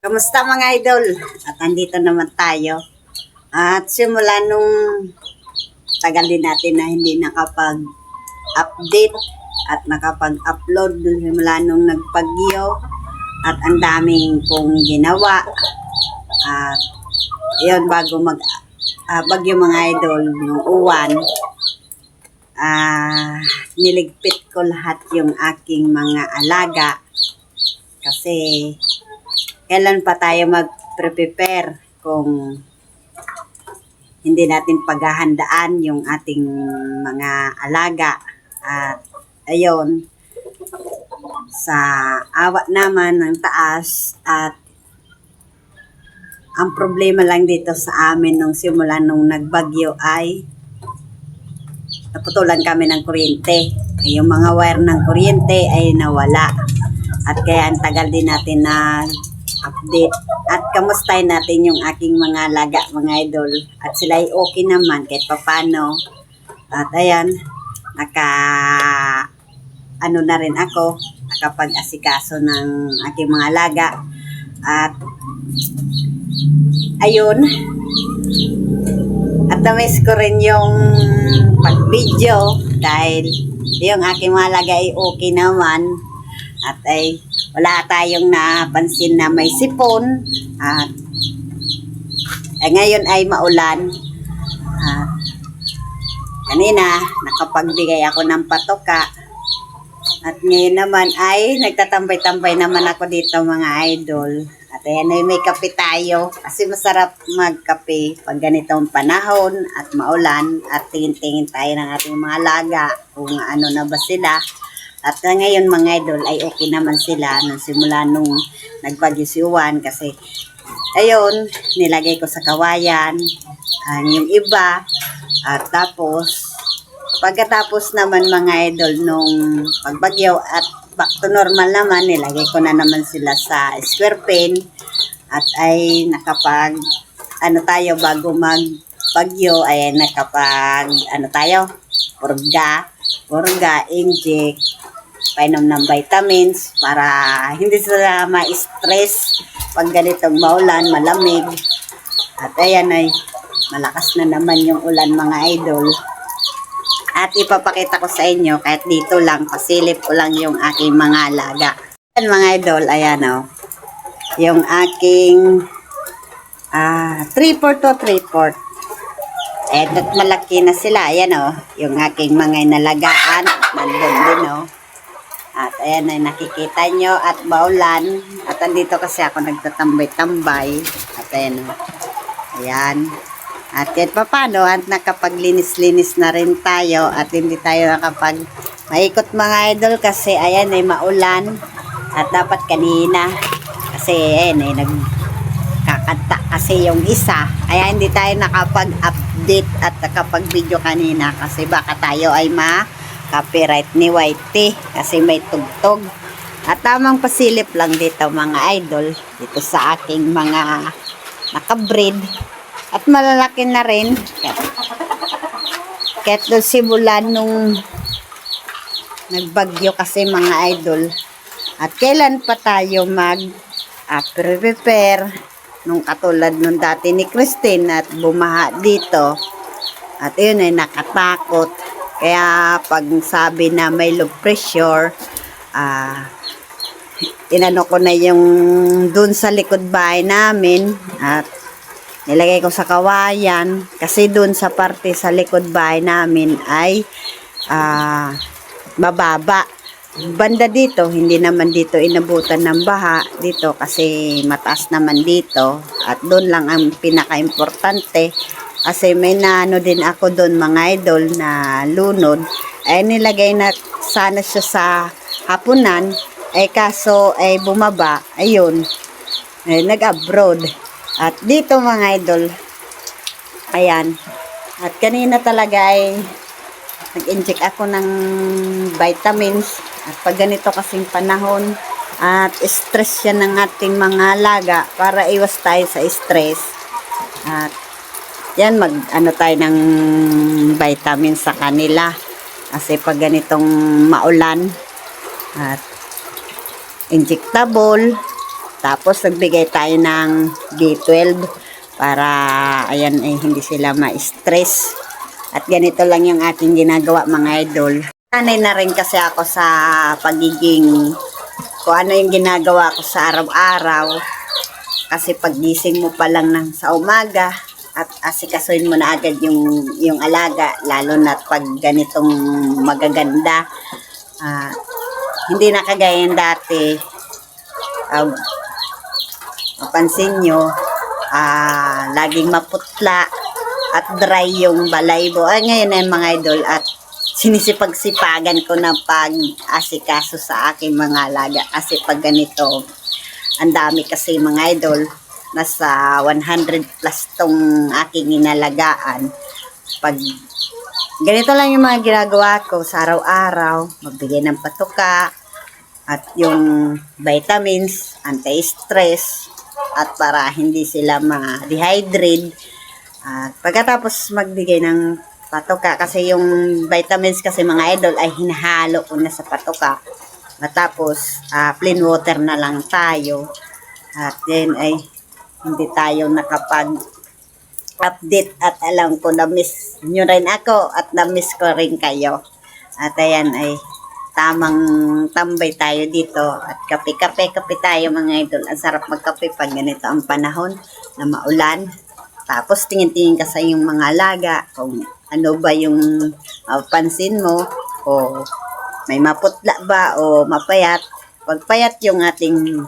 Kamusta mga idol? At andito naman tayo. At simula nung tagal din natin na hindi nakapag-update at nakapag-upload dun simula nung nagpagyo at ang daming kong ginawa. At yun, bago bagyo mga idol, yung uwan, niligpit ko lahat yung aking mga alaga kasi kailan pa tayo mag-prepare kung hindi natin paghahandaan yung ating mga alaga. At ayun, sa awa naman ng taas at ang problema lang dito sa amin nung simula nung nagbagyo ay naputulan kami ng kuryente. Yung mga wire ng kuryente ay nawala. At kaya ang tagal din natin na update. At kamustahin natin yung aking mga alaga, mga idol. At sila ay okay naman kahit papano. At ayan, na rin ako, nakapag-asikaso ng aking mga alaga. At ayun, at na-miss ko rin yung pag-video dahil yung aking mga alaga ay okay naman. At ay wala tayong napansin na may sipon. At ngayon ay maulan. At kanina nakapagbigay ako ng patoka. At ngayon naman ay nagtatambay-tambay naman ako dito mga idol. At ayan ay may kape tayo. Kasi masarap magkape pag ganitong panahon at maulan. At tingin-tingin tayo ng ating mga alaga kung ano na ba sila. At ngayon mga idol ay okay naman sila nung simula nung nagbagyo si Juan kasi ayun, nilagay ko sa kawayan yung iba. At tapos pagkatapos naman mga idol nung pagbagyo at back to normal naman, nilagay ko na naman sila sa square pen. At ay nakapag tayo bago magbagyo ay nakapag purga, inject, painom ng vitamins para hindi sila ma-stress pag ganitong maulan, malamig. At ayan ay malakas na naman yung ulan mga idol. At ipapakita ko sa inyo kahit dito lang, pasilip ko lang yung aking mga alaga. Ayan mga idol, ayan o. Yung aking 3/4 to 3/4. At malaki na sila, ayan o. Yung aking mga inalagaan, nandun din o. At ayan ay nakikita nyo at maulan. At andito kasi ako nagtatambay-tambay. At ayan o. Ayan. At kahit papano at nakapaglinis-linis na rin tayo at hindi tayo maikot mga idol kasi ayan ay maulan. At dapat kanina kasi ayan ay nagkakanta kasi yung isa. Kaya hindi tayo nakapag-update at nakapag-video kanina kasi baka tayo ay copyright ni Whitey kasi may tugtog. At tamang pasilip lang dito mga idol dito sa aking mga nakabreed at malalaki na rin kahit doon simula nung nagbagyo kasi mga idol. At kailan pa tayo prepare nung katulad nung dati ni Christine at bumaha dito. At yun ay nakatakot. Kaya pag sabi na may low pressure, inano ko na yung dun sa likod bahay namin at nilagay ko sa kawayan kasi dun sa parte sa likod bahay namin ay mababa. Banda dito, hindi naman dito inabutan ng baha dito kasi mataas naman dito at dun lang ang pinaka-importante. Kasi may naano din ako doon mga idol na lunod. Ay nilagay na sana siya sa hapunan. Ay kaso ay bumaba. Ayun. Ay, nag-abroad. At dito mga idol. Ayan. At kanina talaga ay nag-inject ako ng vitamins. At pag ganito kasing panahon at stress yan ng ating mga alaga para iwas tayo sa stress. At yan, tayo ng vitamins sa kanila. Kasi pag ganitong maulan at injectable Tapos nagbigay tayo ng B12 para ayan ay hindi sila ma-stress. At ganito lang yung aking ginagawa mga idol. Sanay na rin kasi ako sa pagiging kung ano yung ginagawa ko sa araw-araw. Kasi pagising mo pa lang ng sa umaga at asikasuhin mo na agad yung alaga, lalo na pag ganitong magaganda. Hindi na kagaya yung dati. Mapansin nyo, laging maputla at dry yung balaybo. Ngayon ay mga idol at sinisipag-sipagan ko na pag-asikaso sa aking mga alaga. Kasi pag ganito, ang dami kasi mga idol, nasa 100 plus tong aking inalagaan. Pag ganito lang yung mga ginagawa ko sa araw-araw, magbigay ng patuka, at yung vitamins, anti-stress, at para hindi sila ma-dehydrate. At pagkatapos magbigay ng patuka, kasi yung vitamins kasi mga idol ay hinahalo ko na sa patuka. Matapos, plain water na lang tayo. At then ay hindi tayo nakapag-update at alam ko na-miss nyo rin ako at na-miss ko rin kayo. At ayan ay tamang tambay tayo dito at kape tayo mga idol. Ang sarap magkape pag ganito ang panahon na maulan. Tapos tingin-tingin ka sa yung mga alaga kung ano ba yung pansin mo o may maputla ba o mapayat. Pag payat yung ating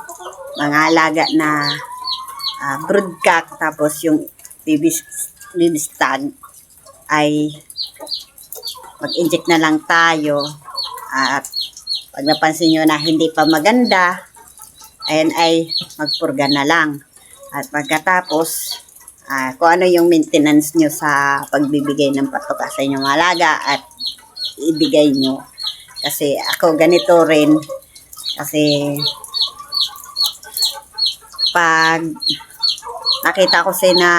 mga alaga na broodcock, tapos yung bibistag ay mag-inject na lang tayo. At pag napansin nyo na hindi pa maganda, ayan ay magpurga na lang. At pagkatapos, kung ano yung maintenance nyo sa pagbibigay ng patuka sa inyong alaga at ibigay nyo. Kasi ako ganito rin. Kasi pag nakita ko na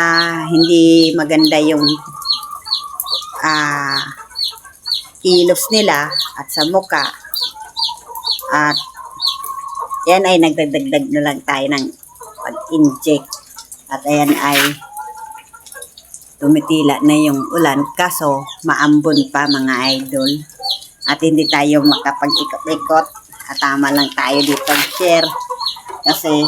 hindi maganda yung kilos nila at sa muka, at yan ay nagdagdag na lang tayo ng pag-inject. At ayan ay tumitila na yung ulan, kaso maambon pa mga idol at hindi tayo makapag-ikot-ikot at tama lang tayo dito share. Kasi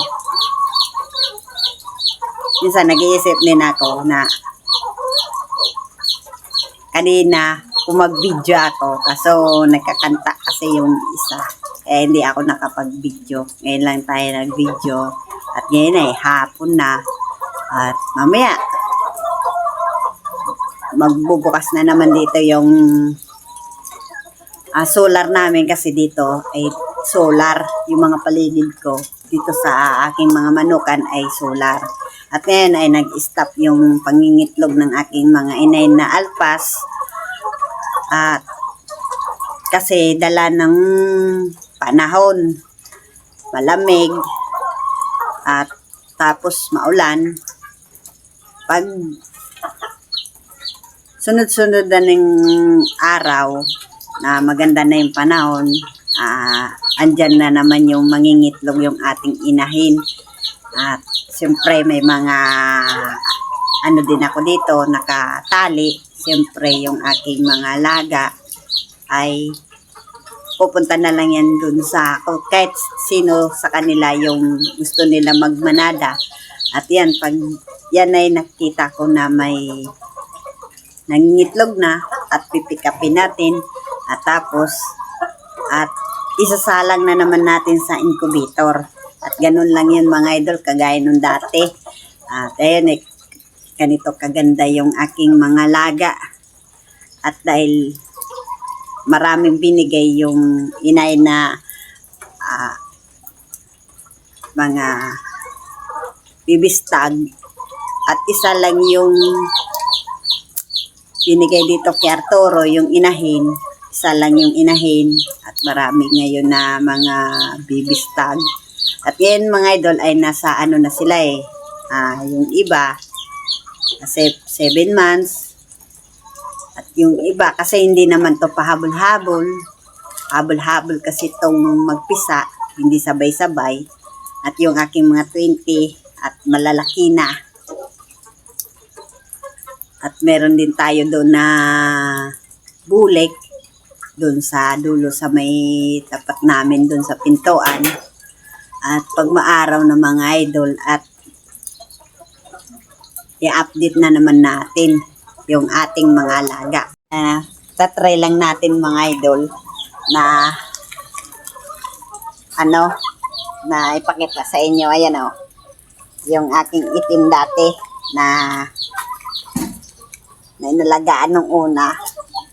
minsan nag-iisip din ako na kanina kung mag-video ako, kaso nagkakanta kasi yung isa, hindi ako nakapag-video. Ngayon lang tayo nag-video at ngayon ay hapon na at mamaya magbubukas na naman dito yung solar namin, kasi dito ay solar yung mga paligid ko. Dito sa aking mga manukan ay solar. At ngayon ay nag-stop yung pangingitlog ng aking mga inay na alpas. At kasi dala ng panahon, malamig, at tapos maulan. Pag sunod-sunod na ng araw na maganda na yung panahon, andyan na naman yung mangingitlog yung ating inahin. At siyempre may mga ano din ako dito nakatali. Siyempre yung aking mga alaga ay pupunta na lang yan dun sa kahit sino sa kanila yung gusto nila magmanada. At yan, pag yan ay nakita ko na may nangingitlog na, at pipikapin natin, at tapos at isasalang na naman natin sa incubator. At ganun lang yun mga idol, kagaya nung dati. At ayun, ganito kaganda yung aking mga laga. At dahil maraming binigay yung inay na mga bibistag, at isa lang yung binigay dito kay Arturo, yung inahin. Isa lang yung inahin at marami ngayon na mga bibistag. At ngayon mga idol ay nasa ano na sila yung iba kasi 7 months. At yung iba kasi hindi naman to pahabol-habol. Habol-habol kasi itong magpisa, hindi sabay-sabay. At yung aking mga 20 at malalaki na. At meron din tayo doon na bulik doon sa dulo sa may tapat namin doon sa pintuan. At pag maaraw na mga idol at i-update na naman natin yung ating mga alaga. Tatry lang natin mga idol na na ipakita sa inyo. Ayan yung aking itim dati na inalagaan nung una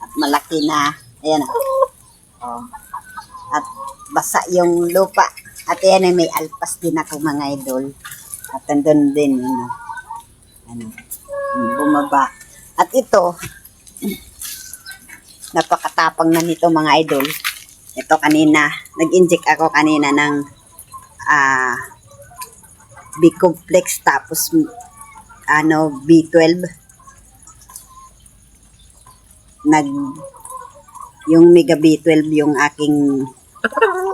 at malaki na. Ayan at basa yung lupa. At yan ay may alpas din ako mga idol. At andun din bumaba. At ito napakatapang na nito mga idol. Ito kanina, nag-inject ako kanina ng B-complex tapos B12. Yung Mega B12 yung aking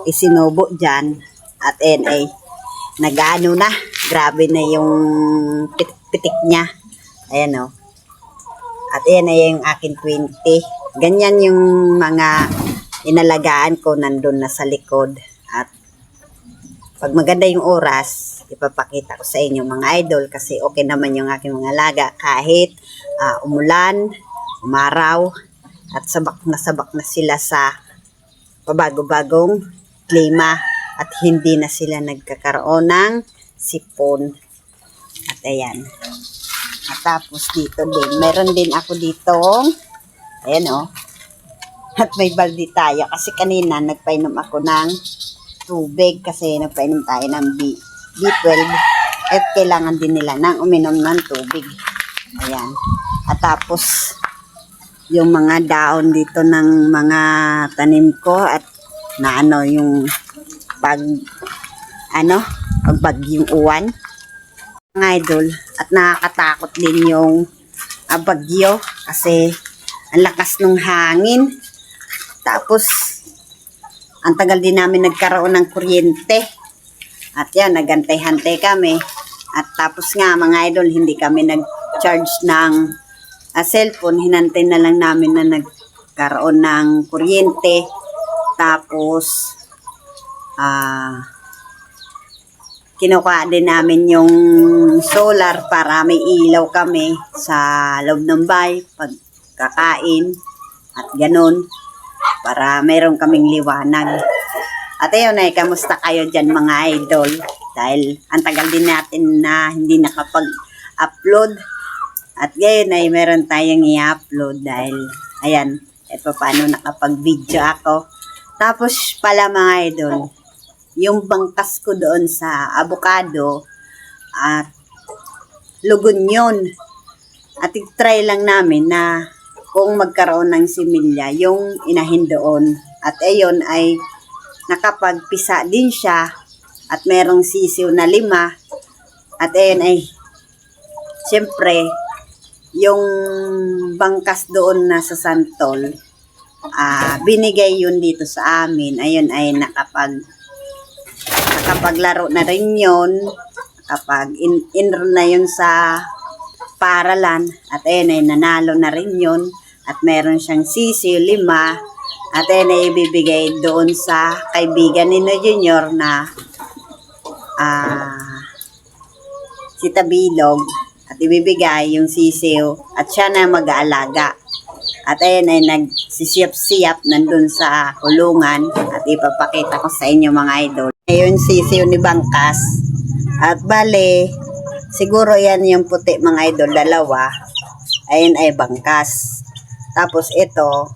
isinubo dyan. At NA, nag-ano na, grabe na yung pitik niya. Ayan At ayan ay yung akin 20. Ganyan yung mga inalagaan ko nandun na sa likod. At pag maganda yung oras, ipapakita ko sa inyo mga idol kasi okay naman yung aking mga alaga kahit umulan, umaraw, at sabak na sila sa pabago-bagong klima at hindi na sila nagkakaroon ng sipon. At ayan. At tapos dito din, meron din ako dito, ayan at may baldi tayo kasi kanina nagpainom ako ng tubig kasi nagpainom tayo ng B12 at kailangan din nila nang uminom ng tubig. Ayan. At tapos yung mga daon dito ng mga tanim ko at na yung pag bagyong uwan mga idol. At nakakatakot din yung bagyo kasi ang lakas ng hangin. Tapos ang tagal din namin nagkaroon ng kuryente. At yan, nagantay-hantay kami. At tapos nga mga idol, hindi kami nag-charge ng cellphone. Hinantay na lang namin na nagkaroon ng kuryente. Tapos kinukuha din namin yung solar para may ilaw kami sa loob ng bahay pag kakain at ganun para mayroon kaming liwanag. At ayun kamusta kayo dyan mga idol? Dahil ang tagal din natin na hindi nakapag-upload at ngayon ay meron tayong i-upload dahil ayan, paano nakapag-video ako. Tapos pala mga idol, yung bangkas ko doon sa avocado at lugon yun. At i-try lang namin na kung magkaroon ng similya yung inahin doon. At ayun ay nakapagpisa din siya at merong sisiw na 5. At ayun ay siyempre yung bangkas doon na sa santol, binigay yun dito sa amin. Ayun ay nakapaglaro na rin yun, kapag enroll na yun sa paaralan. At ayun ay nanalo na rin yun at meron siyang sisiw 5. At ayun ay ibibigay doon sa kaibigan ni Junior na si Tabilog. At ibibigay yung sisiw at siya na mag-aalaga. At ayun ay nagsisiyap-siyap nandun sa kulungan at ipapakita ko sa inyo mga idol. Ayun sisiw ni Bangkas. At bale, siguro yan yung puti mga idol, 2. Ayun ay Bangkas. Tapos ito,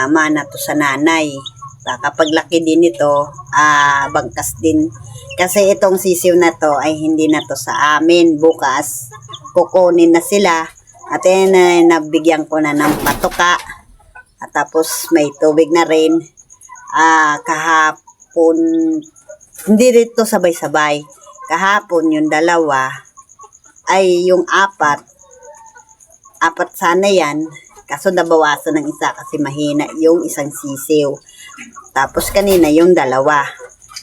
mana to sa nanay. Kapag laki din ito, Bangkas din. Kasi itong sisiw na to ay hindi na to sa amin. Bukas, kukunin na sila. At ayun ay nabigyan ko na ng patoka. At tapos may tubig na rin. Kahapon, hindi dito sabay-sabay. Kahapon yung 2, ay yung 4 sana yan. Kaso nabawasan ng isa kasi mahina yung isang sisiw. Tapos kanina yung 2.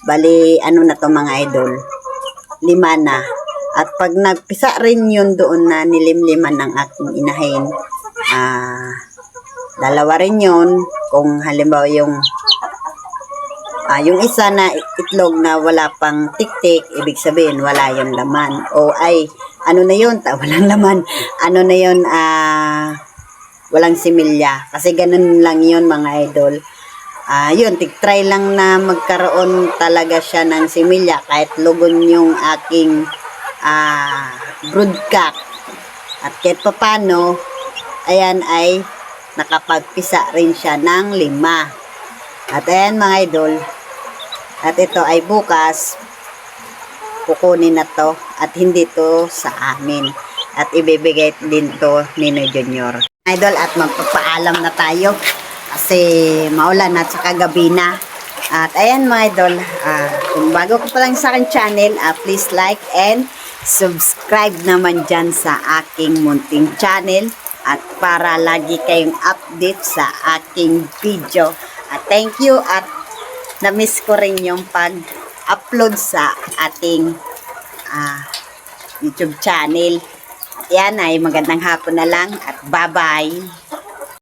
Bali, ano na to mga idol, 5 na. At pag nagpisa rin yun doon na nilimliman ng aking inahin, 2 rin yun. Kung halimbawa yung isa na itlog na wala pang tiktik, ibig sabihin wala yung laman. O ay, ano na yun? Walang laman. Ano na yun? Walang similya. Kasi ganun lang yun mga idol. Yun, tig-try lang na magkaroon talaga siya ng similya kahit lugon yung aking broodcock. At kahit papano, ayan ay nakapagpisa rin siya ng 5. At ayan mga idol, at ito ay bukas, kukunin na to at hindi to sa amin. At ibibigay din to ni Junior. Idol, at magpapaalam na tayo. Kasi maulan at saka gabi na. At ayan mga idol, kung bago ka pa lang sa aking channel, please like and subscribe naman dyan sa aking munting channel. At para lagi kayong update sa aking video. At thank you at na-miss ko rin yung pag-upload sa ating YouTube channel. Yan ay magandang hapon na lang at bye-bye.